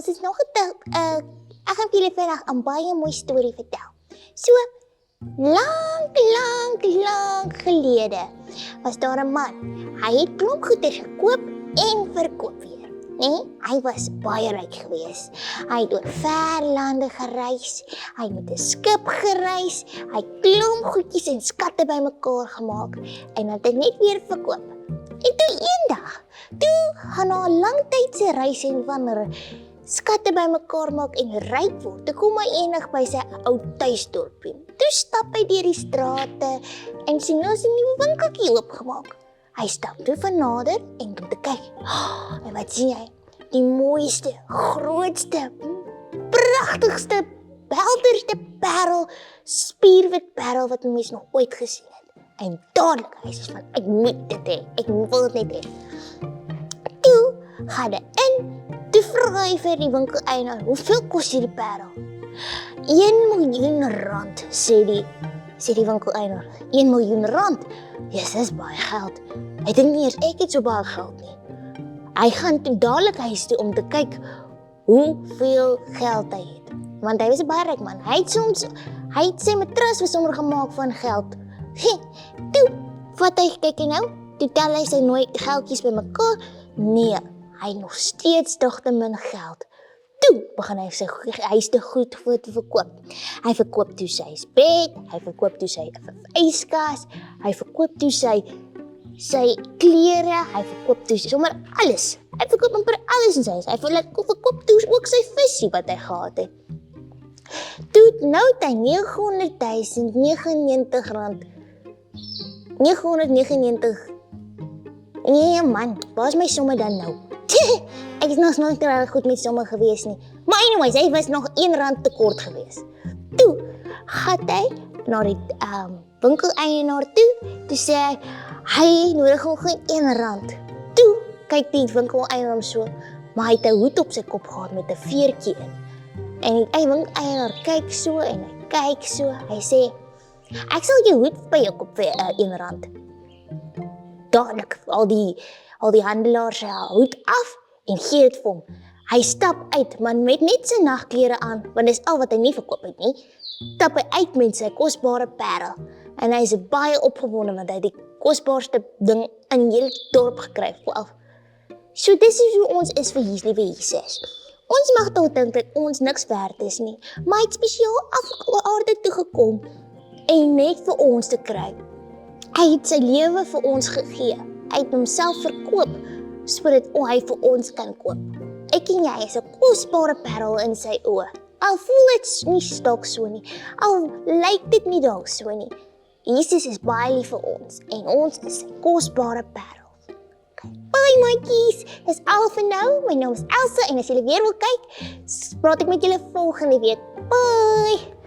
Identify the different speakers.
Speaker 1: ons is nog ek gaan vir julle vandag 'n baie mooi storie vertel. So, lank gelede was daar 'n man. Hy het klomp goeder gekoop en verkoop weer. Nee, hy was baie ryk geweest. Hy het oor ver lande gereis, hy het met 'n skip gereis, hy het klomp goedjies en skatte bymekaar gemaak en het dit net weer verkoop. En toe eendag, toe gaan na 'n lang tyd se reis en wanneer skatte bymekaar maak en ryk word, toe kom hy eendag by sy ou tuisdorpie. Toe stap hy deur die strate en sien hulle 'n nuwe winkeltjie oopgemaak. Hy stap toe van nader en kom te kyk. En wat sien hy? Die mooiste, grootste, pragtigste, helderste parel, spierwit parel wat 'n mens nog ooit gesien het. En dadelik hy sê van ek moet dit hê. Ek wil dit net hê. Toe gaan hy in. Toe vra hy vir die winkeleienaar, hoeveel kos hierdie parel? 1 miljoen rand, sê die winkeleienaar. 1 miljoen rand? Yes, dis baie geld. Hy dink nie eers ek het so baie geld nie. Hy gaan toe dadelik huis toe om te kyk hoeveel geld hy het. Want hy was 'n baie ryk man. Hy het sy matras was sommer gemaak van geld. Toe, wat hy kyk nou? Toe tel hy sy nooi geldjies bymekaar. Nee, hy het nog steeds te min geld. Toe begin hy sy huis te goed verkoop. Hy verkoop toe sy bed, hy verkoop toe sy yskas, hy verkoop toe sy klere, hy verkoop toe sommer alles. Hy verkoop amper alles in sy huis. Hy verkoop toe ook sy visie wat hy gehad het. Toe nou het hy 999 rand. 999. Nee man, waar is my somme dan nou? Ek is nog nooit reg goed met somme gewees nie. Maar anyways, hy was nog 1 rand tekort gewees. Toe gaan hy na die winkeleienaar toe. Toe sê hy nodig nog geen 1 rand. Toe kyk die winkeleienaar so, maar hy het 'n hoed op sy kop gehad met 'n veertjie in. En die winkeleienaar kyk so en hy kyk so. Hy sê, ek sal jou hoed by jou kop vir 1 rand. Dadelik al die handelaars sy hoed af en gee dit vir hom. Hy stap uit, maar met net sy nagklere aan, want dis al wat hy nie verkoop het nie. Stap hy uit met sy kosbare parel. En hy is baie opgewonde want hy het die kosbaarste ding in die hele dorp gekry. So dis hoe ons is vir liewe Jesus. Ons mag dalk dink dat ons niks werd is nie, maar hy het spesiaal af aarde toe gekom en net vir ons te kry. Hy het sy lewe vir ons gegee. Hy het homself verkoop sodat hy vir ons kan koop. Ek en jy is 'n kosbare parel in sy oë. Al voel dit nie dalk so nie, al lyk dit nie dalk so nie. Jesus is baie lief vir ons en ons is sy kosbare parel. Bye maatjies, dis al vir nou. My naam is Elsa en as julle weer wil kyk, praat ek met julle volgende week. Bye!